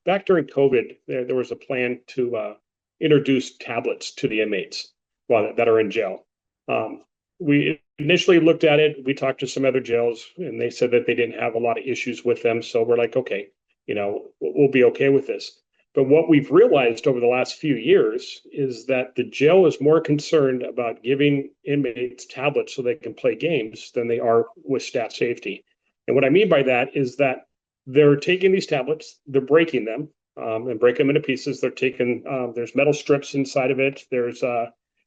back during COVID, there was a plan to introduce tablets to the inmates that are in jail. We initially looked at it. We talked to some other jails, and they said that they didn't have a lot of issues with them. So we're like, okay, we'll be okay with this. But what we've realized over the last few years is that the jail is more concerned about giving inmates tablets so they can play games than they are with staff safety. And what I mean by that is that they're taking these tablets, they're breaking them, and break them into pieces. They're taking there's metal strips inside of it. There's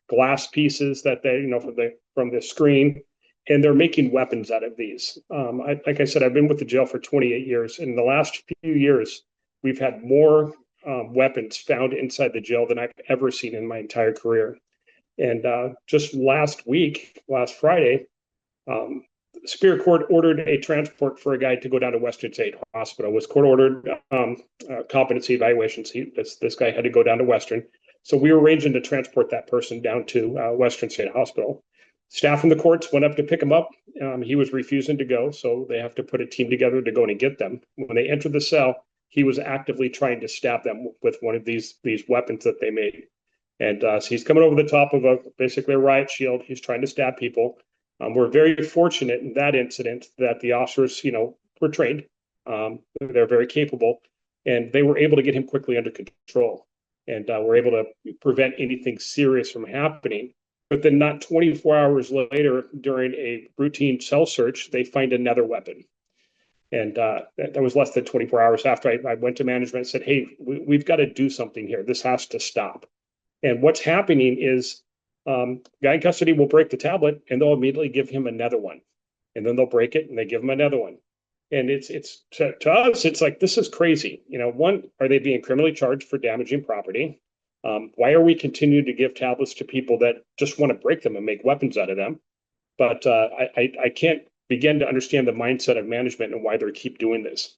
glass pieces that they from the screen, and they're making weapons out of these. Like I said, I've been with the jail for 28 years. In the last few years, we've had more weapons found inside the jail than I've ever seen in my entire career. And just last Friday, Superior Court ordered a transport for a guy to go down to Western State Hospital. It was court ordered competency evaluations. This guy had to go down to Western. So we were arranging to transport that person down to Western State Hospital. Staff from the courts went up to pick him up. He was refusing to go, so they have to put a team together to go and get them. When they entered the cell, he was actively trying to stab them with one of these weapons that they made. And so he's coming over the top of basically a riot shield. He's trying to stab people. We're very fortunate in that incident that the officers, were trained. They're very capable, and they were able to get him quickly under control. And were able to prevent anything serious from happening. But then not 24 hours later, during a routine cell search, they find another weapon. And that was less than 24 hours after I went to management and said, hey, we've got to do something here. This has to stop. And what's happening is guy in custody will break the tablet and they'll immediately give him another one. And then they'll break it and they give him another one. And it's to us, it's like, this is crazy. One, are they being criminally charged for damaging property? Why are we continuing to give tablets to people that just want to break them and make weapons out of them? But I can't begin to understand the mindset of management and why they keep doing this.